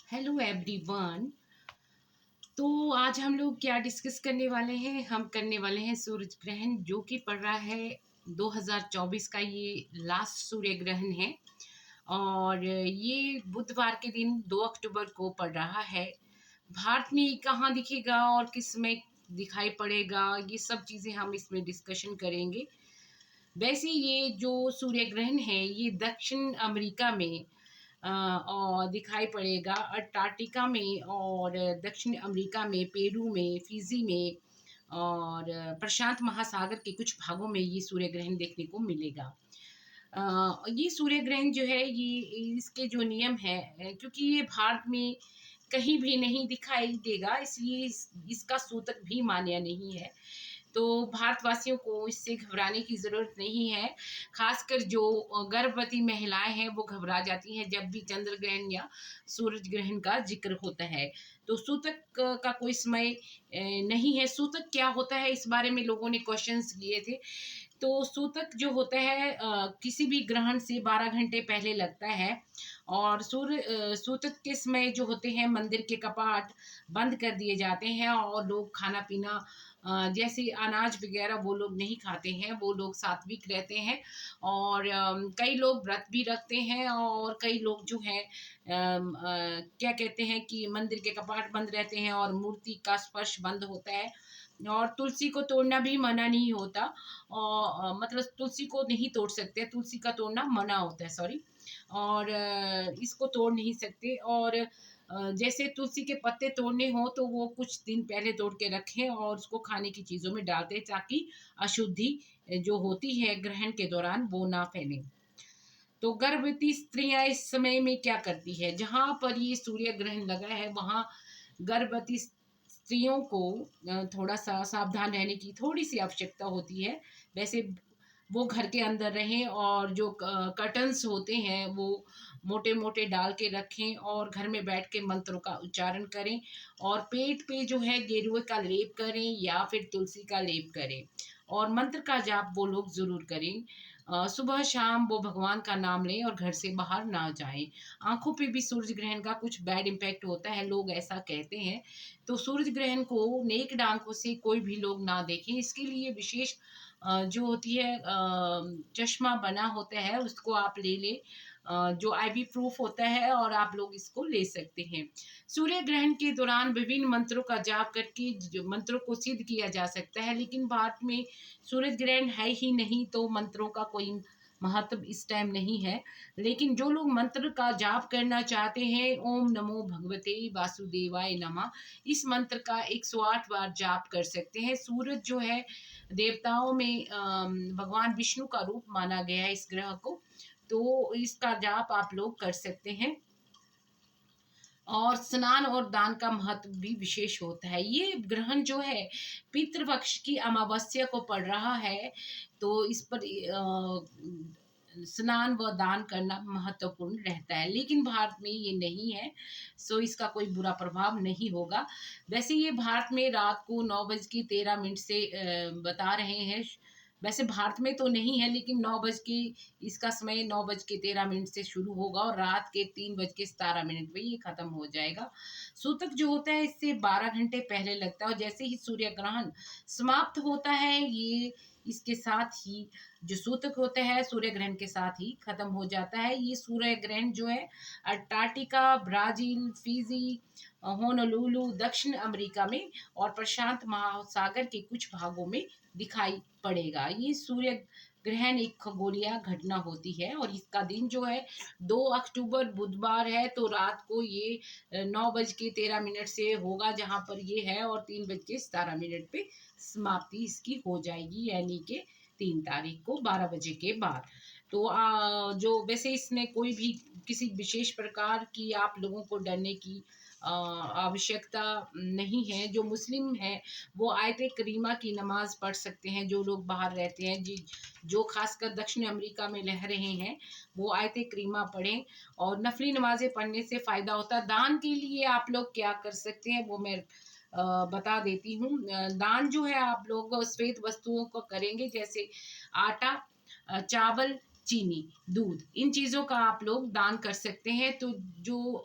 Hello everyone. तो आज हम लोग क्या डिस्कस करने वाले हैं? हम करने वाले हैं सूरज ग्रहण जो कि पड़ रहा है 2024 का। ये लास्ट सूर्य ग्रहण है और ये बुधवार के दिन 2 अक्टूबर को पड़ रहा है। भारत में कहाँ दिखेगा और किस में दिखाई पड़ेगा, ये सब चीज़ें हम इसमें डिस्कशन करेंगे। वैसे ये जो सूर्य ग्रहण है ये दक्षिण अमेरिका में और दिखाई पड़ेगा अंटार्कटिका में और दक्षिण अमेरिका में, पेरू में, फिजी में और प्रशांत महासागर के कुछ भागों में ये सूर्य ग्रहण देखने को मिलेगा। ये सूर्य ग्रहण जो है ये इसके जो नियम है, क्योंकि ये भारत में कहीं भी नहीं दिखाई देगा इसलिए इसका सूतक भी मान्य नहीं है। तो भारतवासियों को इससे घबराने की ज़रूरत नहीं है। खासकर जो गर्भवती महिलाएं हैं वो घबरा जाती हैं जब भी चंद्र ग्रहण या सूरज ग्रहण का जिक्र होता है। तो सूतक का कोई समय नहीं है। सूतक क्या होता है इस बारे में लोगों ने क्वेश्चंस किए थे। तो सूतक जो होता है किसी भी ग्रहण से 12 घंटे पहले लगता है और सूतक के समय जो होते हैं मंदिर के कपाट बंद कर दिए जाते हैं और लोग खाना पीना जैसे अनाज वगैरह वो लोग नहीं खाते हैं। वो लोग सात्विक रहते हैं और कई लोग व्रत भी रखते हैं और कई लोग जो है क्या कहते हैं कि मंदिर के कपाट बंद रहते हैं और मूर्ति का स्पर्श बंद होता है। और तुलसी को तोड़ना भी मना नहीं होता और मतलब तुलसी को नहीं तोड़ सकते, तुलसी का तोड़ना मना होता है, सॉरी। और इसको तोड़ नहीं सकते। और जैसे तुलसी के पत्ते तोड़ने हो तो वो कुछ दिन पहले तोड़ के रखें और उसको खाने की चीज़ों में डालते हैं ताकि अशुद्धि जो होती है ग्रहण के दौरान वो ना फैले। तो गर्भवती स्त्रियां इस समय में क्या करती है? जहां पर ये सूर्य ग्रहण लगा है वहां गर्भवती स्त्रियों को थोड़ा सा सावधान रहने की थोड़ी सी आवश्यकता होती है। वैसे वो घर के अंदर रहें और जो कर्टन्स होते हैं वो मोटे मोटे डाल के रखें और घर में बैठ के मंत्रों का उच्चारण करें और पेट पे जो है गेरुए का लेप करें या फिर तुलसी का लेप करें और मंत्र का जाप वो लोग ज़रूर करें। सुबह शाम वो भगवान का नाम लें और घर से बाहर ना जाएं। आंखों पे भी सूरज ग्रहण का कुछ बैड इम्पैक्ट होता है, लोग ऐसा कहते हैं। तो सूरज ग्रहण को नेक्ड आंखों से कोई भी लोग ना देखें। इसके लिए विशेष जो होती है चश्मा बना होता है उसको आप ले लें, जो आईवी प्रूफ होता है और आप लोग इसको ले सकते हैं। सूर्य ग्रहण के दौरान विभिन्न मंत्रों का जाप करके जो मंत्रों को सिद्ध किया जा सकता है, लेकिन भारत में सूरज ग्रहण है ही नहीं तो मंत्रों का कोई महत्व इस टाइम नहीं है। लेकिन जो लोग मंत्र का जाप करना चाहते हैं, ओम नमो भगवते वासुदेवाय नमः, इस मंत्र का 108 बार जाप कर सकते हैं। सूरज जो है देवताओं में भगवान विष्णु का रूप माना गया है इस ग्रह को। तो इसका जाप आप लोग कर सकते हैं। और स्नान और दान का महत्व भी विशेष होता है। ये ग्रहण जो है पितृपक्ष की अमावस्या को पड़ रहा है, तो इस पर स्नान व दान करना महत्वपूर्ण रहता है, लेकिन भारत में ये नहीं है। सो इसका कोई बुरा प्रभाव नहीं होगा। वैसे ये भारत में रात को 9:13 से बता रहे हैं। वैसे भारत में तो नहीं है लेकिन 9 बज के इसका समय 9:13 से शुरू होगा और रात के 3:17 पे ये खत्म हो जाएगा। सूतक जो होता है इससे 12 घंटे पहले लगता है और जैसे ही सूर्य ग्रहण समाप्त होता है ये इसके साथ ही जो सूतक होता है सूर्य ग्रहण के साथ ही खत्म हो जाता है। ये सूर्य ग्रहण जो है अंटार्कटिका, ब्राजील, फिजी, होनोलुलु, दक्षिण अमेरिका में और प्रशांत महासागर के कुछ भागों में दिखाई पड़ेगा। ये सूर्य ग्रहण एक खगोलीय घटना होती है और इसका दिन जो है 2 अक्टूबर बुधवार है। तो रात को ये 9:13 से होगा जहाँ पर ये है और 3:17 पे समाप्ति इसकी हो जाएगी, यानी कि 3 तारीख को 12 बजे के बाद। तो जो वैसे इसमें कोई भी किसी विशेष प्रकार की आप लोगों को डरने की आवश्यकता नहीं है। जो मुस्लिम हैं वो आयत करीमा की नमाज़ पढ़ सकते हैं। जो लोग बाहर रहते हैं जी, जो खासकर दक्षिण अमेरिका में रह रहे हैं वो आयत करीमा पढ़ें और नफली नमाज़ें पढ़ने से फ़ायदा होता है। दान के लिए आप लोग क्या कर सकते हैं वो मैं बता देती हूँ। दान जो है आप लोग श्वेत वस्तुओं को करेंगे, जैसे आटा, चावल, चीनी, दूध, इन चीज़ों का आप लोग दान कर सकते हैं। तो जो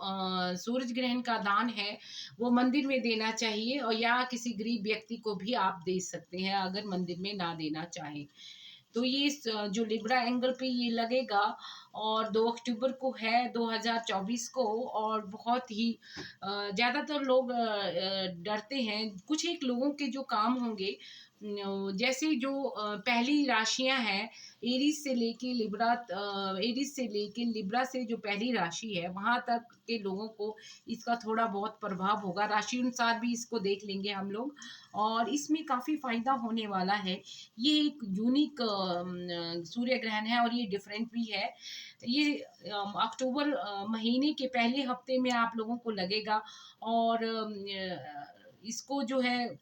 सूरज ग्रहण का दान है, वो मंदिर में देना चाहिए और या किसी गरीब व्यक्ति को भी आप दे सकते हैं, अगर मंदिर में ना देना चाहें। तो ये जो लिब्रा एंगल पे ये लगेगा और 2 अक्टूबर को है 2024 को, और बहुत ही ज़्यादातर लोग डरते हैं। कुछ एक लोगों के जो काम होंगे, जैसे जो पहली राशियाँ हैं, एरीज़ से लेके लिब्रा से जो पहली राशि है, वहाँ तक के लोगों को इसका थोड़ा बहुत प्रभाव होगा। राशि अनुसार भी इसको देख लेंगे हम लोग, और इसमें काफ़ी फ़ायदा होने वाला है। ये एक यूनिक सूर्य ग्रहण है और ये डिफरेंट भी है। ये अक्टूबर महीने के पहले हफ्ते में आप लोगों को लगेगा, और इसको जो है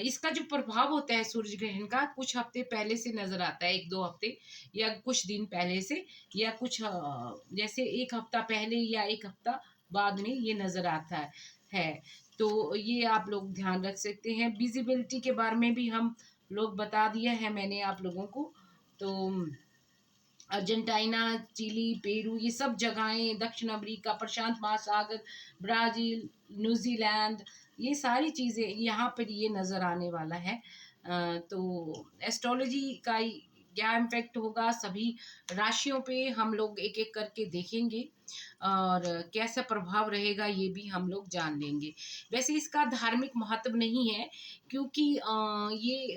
इसका जो प्रभाव होता है सूर्य ग्रहण का, कुछ हफ्ते पहले से नज़र आता है, 1-2 हफ्ते या कुछ दिन पहले से, या कुछ जैसे 1 हफ्ता पहले या 1 हफ्ता बाद में ये नज़र आता है। तो ये आप लोग ध्यान रख सकते हैं। विज़िबिलिटी के बारे में भी हम लोग बता दिया है मैंने आप लोगों को। तो अर्जेंटीना, चिली, पेरू, ये सब जगहें, दक्षिण अफ्रीका, प्रशांत महासागर, ब्राज़ील, न्यूज़ीलैंड, ये सारी चीज़ें यहाँ पर ये नज़र आने वाला है। तो एस्ट्रोलॉजी का क्या इम्पैक्ट होगा, सभी राशियों पे हम लोग एक-एक करके देखेंगे, और कैसा प्रभाव रहेगा ये भी हम लोग जान लेंगे। वैसे इसका धार्मिक महत्व नहीं है, क्योंकि ये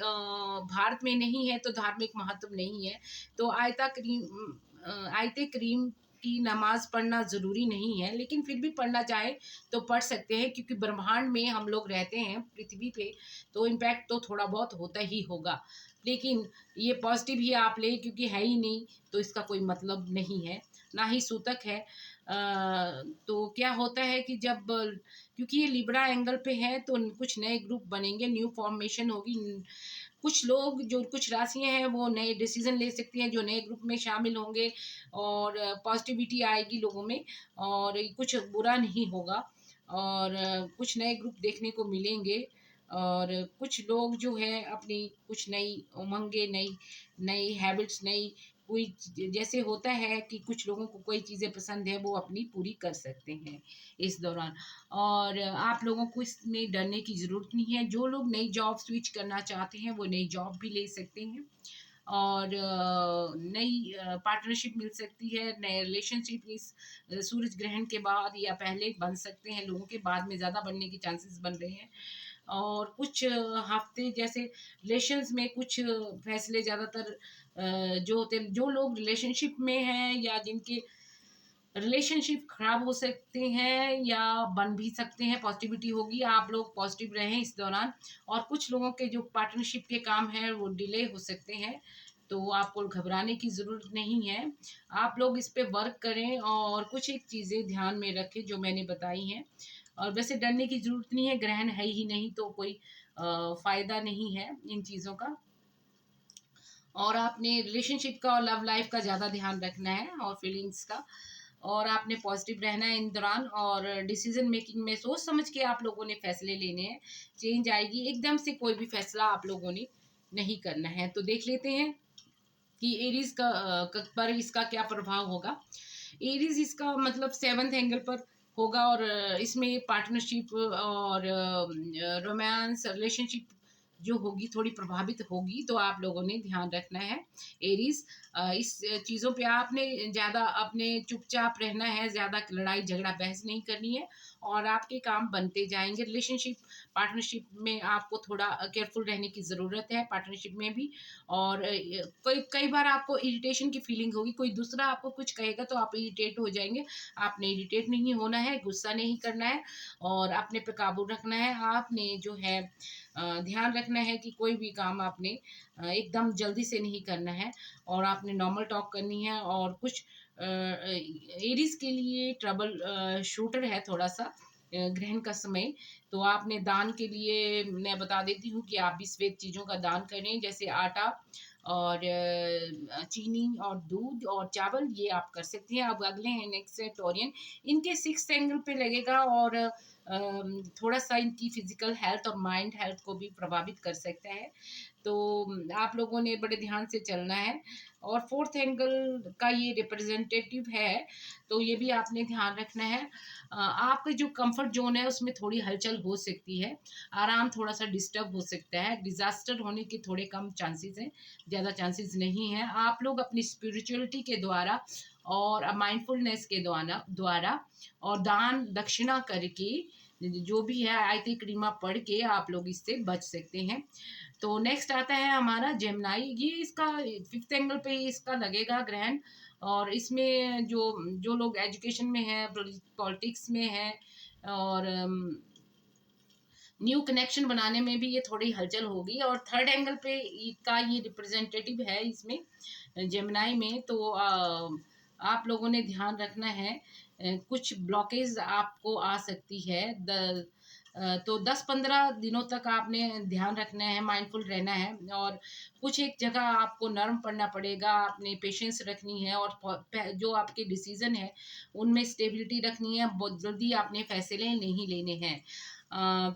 भारत में नहीं है तो धार्मिक महत्व नहीं है। तो आयते करीम की नमाज़ पढ़ना ज़रूरी नहीं है, लेकिन फिर भी पढ़ना चाहें तो पढ़ सकते हैं, क्योंकि ब्रह्मांड में हम लोग रहते हैं पृथ्वी पे, तो इम्पैक्ट तो थोड़ा बहुत होता ही होगा। लेकिन ये पॉज़िटिव ही आप लें, क्योंकि है ही नहीं तो इसका कोई मतलब नहीं है, ना ही सूतक है। तो क्या होता है कि जब, क्योंकि ये लिब्रा एंगल पे है, तो कुछ नए ग्रुप बनेंगे, न्यू फॉर्मेशन होगी। कुछ लोग, जो कुछ राशियाँ हैं, वो नए डिसीज़न ले सकती हैं, जो नए ग्रुप में शामिल होंगे, और पॉज़िटिविटी आएगी लोगों में, और कुछ बुरा नहीं होगा, और कुछ नए ग्रुप देखने को मिलेंगे, और कुछ लोग जो है अपनी कुछ नई उमंगें, नई नई हैबिट्स, नई कोई जैसे होता है कि कुछ लोगों को कोई चीज़ें पसंद है, वो अपनी पूरी कर सकते हैं इस दौरान। और आप लोगों को इसमें डरने की ज़रूरत नहीं है। जो लोग नई जॉब स्विच करना चाहते हैं, वो नई जॉब भी ले सकते हैं, और नई पार्टनरशिप मिल सकती है, नए रिलेशनशिप इस सूरज ग्रहण के बाद या पहले बन सकते हैं, लोगों के बाद में ज़्यादा बनने के चांसेस बन रहे हैं। और कुछ हफ्ते जैसे रिलेशंस में कुछ फैसले ज़्यादातर जो होते हैं, जो लोग रिलेशनशिप में हैं या जिनके रिलेशनशिप खराब हो सकते हैं या बन भी सकते हैं, पॉजिटिविटी होगी, आप लोग पॉजिटिव रहें इस दौरान। और कुछ लोगों के जो पार्टनरशिप के काम हैं, वो डिले हो सकते हैं, तो आपको घबराने की ज़रूरत नहीं है। आप लोग इस पे वर्क करें, और कुछ एक चीज़ें ध्यान में रखें जो मैंने बताई हैं। और वैसे डरने की ज़रूरत नहीं है, ग्रहण है ही नहीं तो कोई फ़ायदा नहीं है इन चीज़ों का। और आपने रिलेशनशिप का और लव लाइफ का ज़्यादा ध्यान रखना है, और फीलिंग्स का, और आपने पॉजिटिव रहना है इन दौरान, और डिसीजन मेकिंग में सोच समझ के आप लोगों ने फैसले लेने हैं। चेंज आएगी, एकदम से कोई भी फैसला आप लोगों ने नहीं करना है। तो देख लेते हैं कि एरीज पर इसका क्या प्रभाव होगा। एरीज इसका मतलब 7th एंगल पर होगा, और इसमें पार्टनरशिप और रोमांस रिलेशनशिप जो होगी थोड़ी प्रभावित होगी, तो आप लोगों ने ध्यान रखना है। एरीज, इस चीज़ों पे आपने ज़्यादा अपने चुपचाप रहना है, ज़्यादा लड़ाई झगड़ा बहस नहीं करनी है, और आपके काम बनते जाएंगे। रिलेशनशिप पार्टनरशिप में आपको थोड़ा केयरफुल रहने की ज़रूरत है, पार्टनरशिप में भी। और कई कई बार आपको इरिटेशन की फीलिंग होगी, कोई दूसरा आपको कुछ कहेगा तो आप इरिटेट हो जाएंगे। आपने इरिटेट नहीं होना है, गुस्सा नहीं करना है, और अपने पे काबू रखना है। आपने जो है ध्यान रखना है कि कोई भी काम आपने एकदम जल्दी से नहीं करना है, और आपने नॉर्मल टॉक करनी है। और कुछ एरीज के लिए ट्रबल शूटर है थोड़ा सा ग्रहण का समय। तो आपने दान के लिए मैं बता देती हूँ कि आप भी श्वेत चीज़ों का दान करें, जैसे आटा और चीनी और दूध और चावल, ये आप कर सकती हैं। अब अगले हैं नेक्स्ट है टोरियन। इनके 6th एंगल पे लगेगा, और थोड़ा सा इनकी फिजिकल हेल्थ और माइंड हेल्थ को भी प्रभावित कर सकता है। तो आप लोगों ने बड़े ध्यान से चलना है, और फोर्थ एंगल का ये रिप्रेजेंटेटिव है, तो ये भी आपने ध्यान रखना है। आपके जो कंफर्ट जोन है उसमें थोड़ी हलचल हो सकती है, आराम थोड़ा सा डिस्टर्ब हो सकता है, डिजास्टर होने के थोड़े कम चांसेस हैं, ज़्यादा चांसेस नहीं है। आप लोग अपनी स्पिरिचुअलिटी के द्वारा और माइंडफुलनेस के द्वारा और दान दक्षिणा करके जो भी है आयते क्रीमा पढ़ के आप लोग इससे बच सकते हैं। तो नेक्स्ट आता है हमारा जेमिनाई। ये इसका फिफ्थ एंगल पे ही इसका लगेगा ग्रहण, और इसमें जो जो लोग एजुकेशन में है, पॉलिटिक्स में है, और न्यू कनेक्शन बनाने में भी ये थोड़ी हलचल होगी। और थर्ड एंगल पे का ये रिप्रेजेंटेटिव है इसमें जेमिनाई में। तो आप लोगों ने ध्यान रखना है, कुछ ब्लॉकेज आपको आ सकती है। तो 10-15 दिनों तक आपने ध्यान रखना है, माइंडफुल रहना है, और कुछ एक जगह आपको नर्म पड़ना पड़ेगा, आपने पेशेंस रखनी है, और जो आपके डिसीजन है उनमें स्टेबिलिटी रखनी है, बहुत जल्दी आपने फैसले नहीं लेने हैं।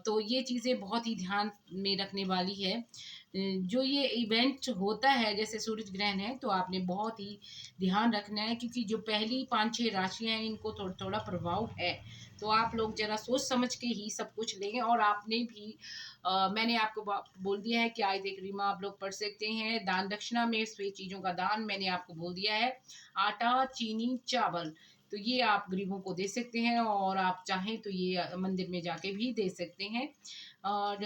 तो ये चीज़ें बहुत ही ध्यान में रखने वाली है। जो ये इवेंट होता है जैसे सूरज ग्रहण है, तो आपने बहुत ही ध्यान रखना है, क्योंकि जो पहली 5-6 राशियां हैं इनको थोड़ा थोड़ा प्रभाव है। तो आप लोग जरा सोच समझ के ही सब कुछ लेंगे। और आपने भी मैंने आपको बोल दिया है कि आयत करीमा आप लोग पढ़ सकते हैं। दान दक्षिणा में सभी चीज़ों का दान मैंने आपको बोल दिया है, आटा, चीनी, चावल, तो ये आप गरीबों को दे सकते हैं, और आप चाहें तो ये मंदिर में जाके भी दे सकते हैं। और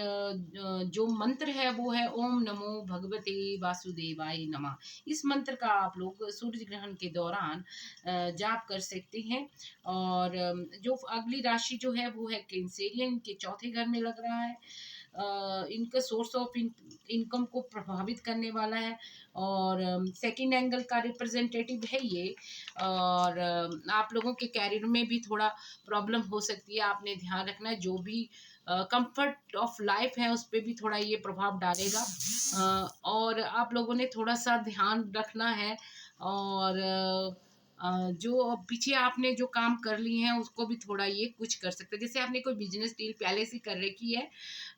जो मंत्र है वो है ओम नमो भगवते वासुदेवाय नमः। इस मंत्र का आप लोग सूर्य ग्रहण के दौरान जाप कर सकते हैं। और जो अगली राशि जो है वो है कैंसेरियन के चौथे घर में लग रहा है। इनका सोर्स ऑफ इनकम को प्रभावित करने वाला है, और सेकंड एंगल का रिप्रेजेंटेटिव है ये। और आप लोगों के कैरियर में भी थोड़ा प्रॉब्लम हो सकती है, आपने ध्यान रखना है। जो भी कंफर्ट ऑफ लाइफ है उस पर भी थोड़ा ये प्रभाव डालेगा, और आप लोगों ने थोड़ा सा ध्यान रखना है। और जो पीछे आपने जो काम कर लिए हैं उसको भी थोड़ा ये कुछ कर सकते हैं। जैसे आपने कोई बिजनेस डील पहले से कर रखी है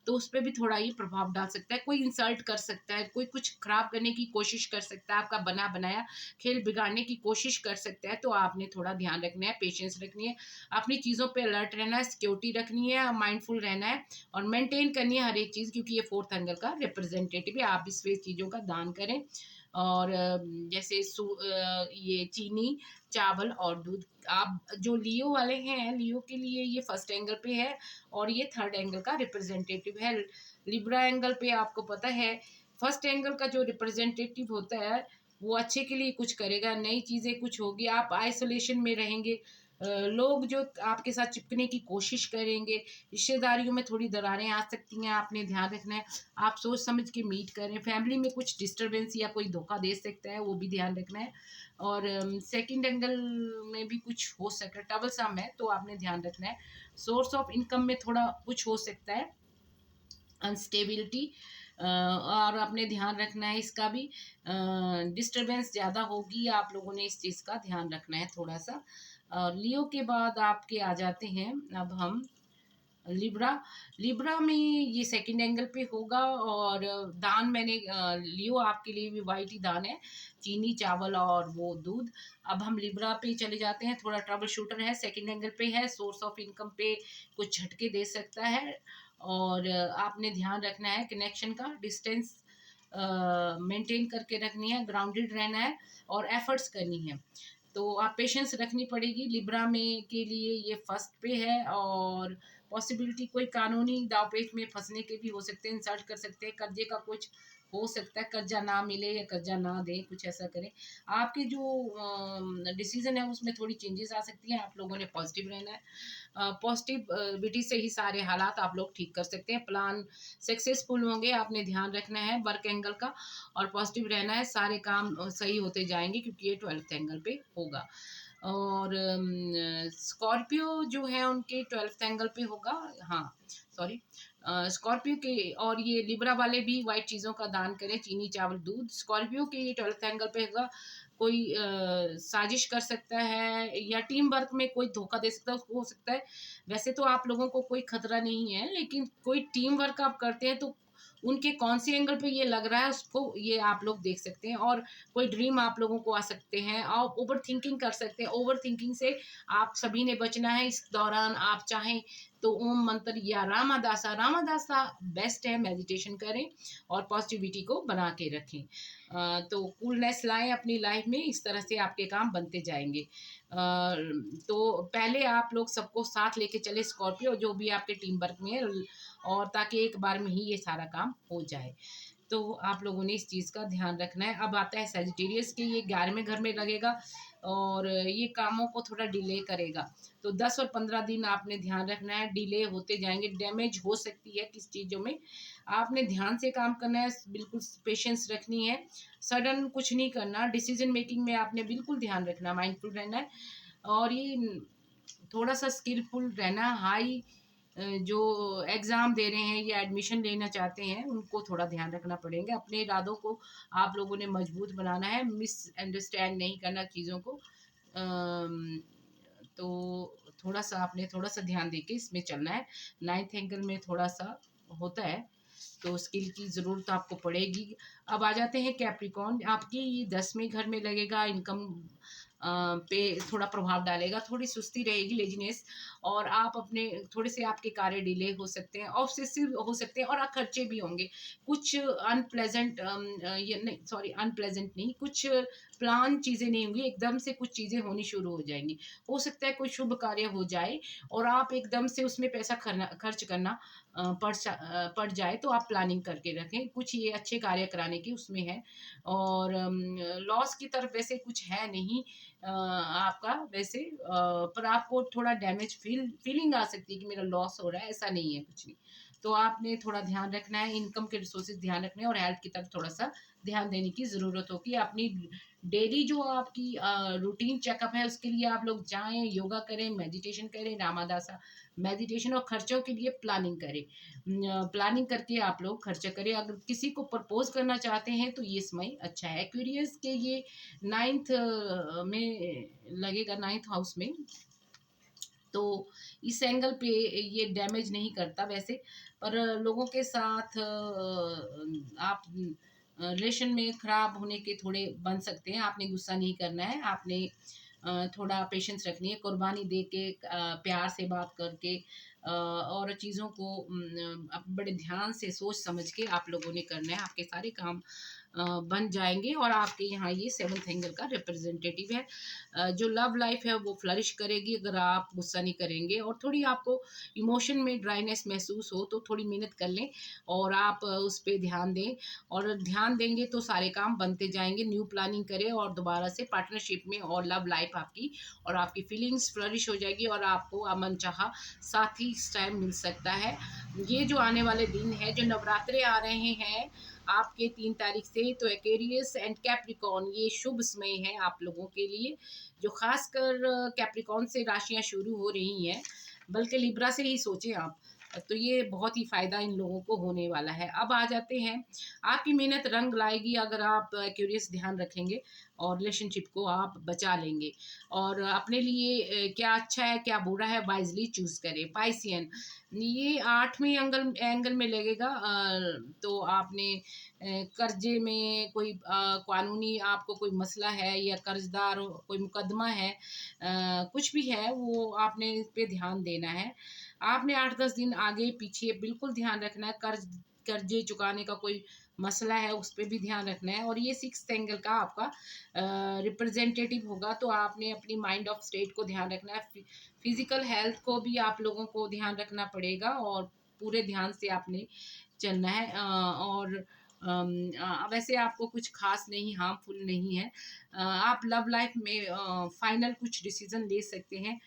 तो उस पर भी थोड़ा ये प्रभाव डाल सकता है। कोई इंसल्ट कर सकता है, कोई कुछ खराब करने की कोशिश कर सकता है, आपका बना बनाया खेल बिगाड़ने की कोशिश कर सकता है। तो आपने थोड़ा ध्यान रखना है, पेशेंस रखनी है, अपनी चीज़ों पे अलर्ट रहना है, सिक्योरिटी रखनी है, माइंडफुल रहना है, और मेंटेन करनी है हर एक चीज़, क्योंकि ये फोर्थ एंगल का रिप्रेजेंटेटिव है। आप इस चीज़ों का दान करें। और जैसे ये चीनी, चावल और दूध। आप जो लियो वाले हैं, लियो के लिए ये फर्स्ट एंगल पे है, और ये थर्ड एंगल का रिप्रेजेंटेटिव है। लिब्रा एंगल पे आपको पता है फर्स्ट एंगल का जो रिप्रेजेंटेटिव होता है वो अच्छे के लिए कुछ करेगा, नई चीज़ें कुछ होगी, आप आइसोलेशन में रहेंगे, लोग जो आपके साथ चिपकने की कोशिश करेंगे, रिश्तेदारियों में थोड़ी दरारें आ सकती हैं, आपने ध्यान रखना है। आप सोच समझ के मीट करें, फैमिली में कुछ डिस्टरबेंस या कोई धोखा दे सकता है, वो भी ध्यान रखना है। और सेकंड एंगल में भी कुछ हो सकता है, ट्रबल सम है, तो आपने ध्यान रखना है। सोर्स ऑफ इनकम में थोड़ा कुछ हो सकता है, अनस्टेबिलिटी, और आपने ध्यान रखना है इसका भी, डिस्टरबेंस ज़्यादा होगी, आप लोगों ने इस चीज़ का ध्यान रखना है थोड़ा सा। लियो के बाद आपके आ जाते हैं अब हम लिब्रा। लिब्रा में ये सेकंड एंगल पे होगा, और दान मैंने लियो आपके लिए भी वाइट ही दान है, चीनी, चावल और वो दूध। अब हम लिब्रा पे चले जाते हैं, थोड़ा ट्रबल शूटर है, सेकंड एंगल पे है, सोर्स ऑफ इनकम पे कुछ झटके दे सकता है। और आपने ध्यान रखना है कनेक्शन का, डिस्टेंस मेंटेन करके रखनी है, ग्राउंडेड रहना है, और एफर्ट्स करनी है। तो आप पेशेंस रखनी पड़ेगी। लिब्रा में के लिए ये फर्स्ट पे है, और पॉसिबिलिटी कोई कानूनी दावपेच में फंसने के भी हो सकते हैं, इंसल्ट कर सकते हैं, कर्जे का कुछ हो सकता है, कर्जा ना मिले या कर्जा ना दें, कुछ ऐसा करें। आपके जो डिसीजन है उसमें थोड़ी चेंजेस आ सकती हैं, आप लोगों ने पॉजिटिव रहना है। पॉजिटिविटी से ही सारे हालात आप लोग ठीक कर सकते हैं, प्लान सक्सेसफुल होंगे, आपने ध्यान रखना है वर्क एंगल का, और पॉजिटिव रहना है, सारे काम सही होते जाएंगे, क्योंकि ये 12th एंगल पे होगा। और स्कॉर्पियो जो है उनके 12th एंगल पे होगा, हाँ सॉरी, स्कॉर्पियो के, और ये लिब्रा वाले भी वाइट चीज़ों का दान करें, चीनी, चावल, दूध। स्कॉर्पियो के ये 12th एंगल पे होगा, कोई साजिश कर सकता है, या टीम वर्क में कोई धोखा दे सकता है, हो सकता है। वैसे तो आप लोगों को कोई खतरा नहीं है, लेकिन कोई टीम वर्क आप करते हैं तो उनके कौन से एंगल पे ये लग रहा है उसको ये आप लोग देख सकते हैं। और कोई ड्रीम आप लोगों को आ सकते हैं, आप ओवर थिंकिंग कर सकते हैं। ओवर थिंकिंग से आप सभी ने बचना है। इस दौरान आप चाहें तो ओम मंत्र या रामादासा, रामादासा बेस्ट है, मेडिटेशन करें और पॉजिटिविटी को बना के रखें। तो कूलनेस लाएं अपनी लाइफ में, इस तरह से आपके काम बनते जाएंगे। तो पहले आप लोग सबको साथ लेके चले, स्कॉर्पियो जो भी आपके टीम वर्क में है, और ताकि एक बार में ही ये सारा काम हो जाए। तो आप लोगों ने इस चीज़ का ध्यान रखना है। अब आता है सजिटेरियस के, ये 11वें घर में लगेगा और ये कामों को थोड़ा डिले करेगा। तो 10 और 15 दिन आपने ध्यान रखना है, डिले होते जाएंगे, डैमेज हो सकती है किस चीज़ों में। आपने ध्यान से काम करना है, बिल्कुल पेशेंस रखनी है, सडन कुछ नहीं करना। डिसीजन मेकिंग में आपने बिल्कुल ध्यान रखना, माइंडफुल रहना है। और ये थोड़ा सा स्किलफुल रहना। हाई जो एग्ज़ाम दे रहे हैं या एडमिशन लेना चाहते हैं उनको थोड़ा ध्यान रखना पड़ेगा। अपने इरादों को आप लोगों ने मजबूत बनाना है, मिसअंडरस्टैंड नहीं करना चीज़ों को। तो थोड़ा-सा आपने थोड़ा-सा ध्यान देके इसमें चलना है। 9th एंगल में थोड़ा-सा होता है, तो स्किल की ज़रूरत आपको पड़ेगी। अब आ जाते हैं कैप्रिकॉर्न, आपकी ये 10वें घर में लगेगा, इनकम पे थोड़ा प्रभाव डालेगा, थोड़ी सुस्ती रहेगी, लेज़ीनेस, और आप अपने थोड़े से आपके कार्य डिले हो सकते हैं, ऑब्सेसिव हो सकते हैं, और खर्चे भी होंगे। कुछ अनप्लेज़ेंट ये नहीं, सॉरी, अनप्लेज़ेंट नहीं, कुछ प्लान चीज़ें नहीं होंगी, एकदम से कुछ चीज़ें होनी शुरू हो जाएँगी। हो सकता है कोई शुभ कार्य हो जाए और आप एकदम से उसमें पैसा खर्च करना पड़ जाए, तो आप प्लानिंग करके रखें। कुछ ये अच्छे कार्य कराने की उसमें है। और लॉस की तरफ वैसे कुछ है नहीं आपका वैसे, पर आपको थोड़ा डैमेज फीलिंग आ सकती है कि मेरा लॉस हो रहा है, ऐसा नहीं है कुछ नहीं। तो आपने थोड़ा ध्यान रखना है, इनकम के रिसोर्सेज ध्यान रखने हैं, और हेल्थ की तरफ थोड़ा-सा ध्यान देने की ज़रूरत होगी। अपनी डेली जो आपकी रूटीन चेकअप है उसके लिए आप लोग जाएँ, योगा करें, मेडिटेशन करें, रामादासा मेडिटेशन, और खर्चों के लिए प्लानिंग करें। प्लानिंग करके आप लोग खर्चा करें। अगर किसी को प्रपोज़ करना चाहते हैं तो ये समय अच्छा है। एक्वेरियस के ये 9th में लगेगा, 9th हाउस में। तो इस एंगल पे ये डैमेज नहीं करता वैसे, पर लोगों के साथ आप रिलेशन में खराब होने के थोड़े बन सकते हैं। आपने गुस्सा नहीं करना है, आपने थोड़ा पेशेंस रखनी है, कुर्बानी दे के प्यार से बात करके और चीज़ों को अब बड़े ध्यान से सोच समझ के आप लोगों ने करना है। आपके सारे काम बन जाएँगे, और आपके यहाँ ये 7th एंगल का रिप्रेजेंटेटिव है। जो लव लाइफ है वो फ्लरिश करेगी अगर आप गुस्सा नहीं करेंगे, और थोड़ी आपको इमोशन में ड्राइनेस महसूस हो तो थोड़ी मेहनत कर लें और आप उस पे ध्यान दें, और ध्यान देंगे तो सारे काम बनते जाएँगे। न्यू प्लानिंग करें और दोबारा से पार्टनरशिप में, और लव लाइफ आपकी और आपकी फीलिंग्स फ्लरिश हो जाएगी, और आपको मनचाहा साथी इस टाइम मिल सकता है। ये जो आने वाले दिन है, जो नवरात्रे आ रहे हैं आपके 3 तारीख से, तो एक्वेरियस एंड कैप्रिकॉर्न ये शुभ समय है आप लोगों के लिए। जो खासकर कैप्रिकॉर्न से राशियाँ शुरू हो रही हैं, बल्कि लिब्रा से ही सोचें आप, तो ये बहुत ही फ़ायदा इन लोगों को होने वाला है। अब आ जाते हैं, आपकी मेहनत रंग लाएगी अगर आप एक्वेरियस ध्यान रखेंगे, और रिलेशनशिप को आप बचा लेंगे, और अपने लिए क्या अच्छा है क्या बुरा है वाइजली चूज़ करें। पाइसियन, ये 8वें एंगल में लगेगा, तो आपने कर्जे में कोई कानूनी आपको कोई मसला है, या कर्जदार कोई मुकदमा है, कुछ भी है, वो आपने इस पे ध्यान देना है। आपने 8-10 दिन आगे पीछे बिल्कुल ध्यान रखना है। कर्जे चुकाने का कोई मसला है उस पे भी ध्यान रखना है, और ये 6th एंगल का आपका रिप्रेजेंटेटिव होगा, तो आपने अपनी माइंड ऑफ स्टेट को ध्यान रखना है। फिजिकल हेल्थ को भी आप लोगों को ध्यान रखना पड़ेगा, और पूरे ध्यान से आपने चलना है। और वैसे आपको कुछ खास नहीं, हार्मफुल नहीं है। आप लव लाइफ में फाइनल कुछ डिसीजन ले सकते हैं।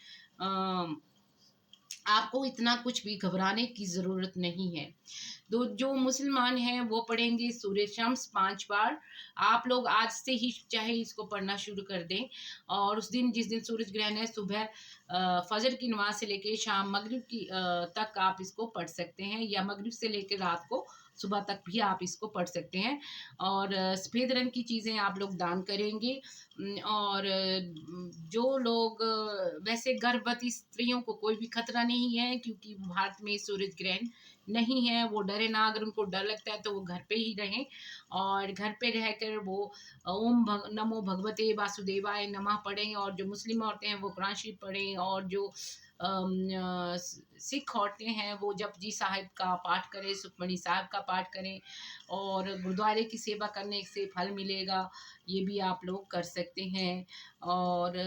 आपको इतना कुछ भी घबराने की ज़रूरत नहीं है। तो जो मुसलमान हैं वो पढ़ेंगे सूर्य शम्स 5 बार। आप लोग आज से ही चाहे इसको पढ़ना शुरू कर दें, और उस दिन जिस दिन सूरज ग्रहण है, सुबह फजर की नमाज से लेके शाम मगरिब की तक आप इसको पढ़ सकते हैं, या मगरिब से लेकर रात को सुबह तक भी आप इसको पढ़ सकते हैं। और सफ़ेद रंग की चीज़ें आप लोग दान करेंगे। और जो लोग वैसे गर्भवती स्त्रियों को कोई भी खतरा नहीं है, क्योंकि भारत में सूरज ग्रहण नहीं है, वो डरे ना। अगर उनको डर लगता है तो वो घर पे ही रहें, और घर पे रहकर वो नमो भगवते वासुदेवाय नमः पढ़ें। और जो मुस्लिम औरतें हैं वो कुरान शरीफ पढ़ें, और जो सिख औरतें हैं वो जपजी साहिब का पाठ करें, सुखमनी साहिब का पाठ करें, और गुरुद्वारे की सेवा करने से फल मिलेगा, ये भी आप लोग कर सकते हैं। और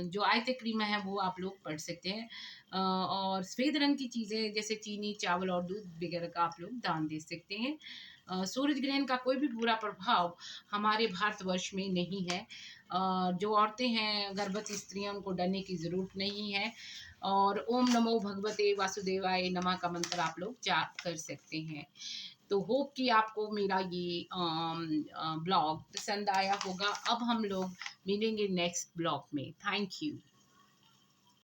जो आयत करीमा है वो आप लोग पढ़ सकते हैं। और सफ़ेद रंग की चीज़ें जैसे चीनी, चावल और दूध वगैरह का आप लोग दान दे सकते हैं। सूरज ग्रहण का कोई भी बुरा प्रभाव हमारे भारतवर्ष में नहीं है। जो औरतें हैं, गर्भवती स्त्रियाँ, उनको डरने की ज़रूरत नहीं है। और ओम नमो भगवते वासुदेवाय नमः का मंत्र आप लोग जाप कर सकते हैं। तो होप कि आपको मेरा ये ब्लॉग पसंद आया होगा। अब हम लोग मिलेंगे नेक्स्ट ब्लॉग में। Thank you.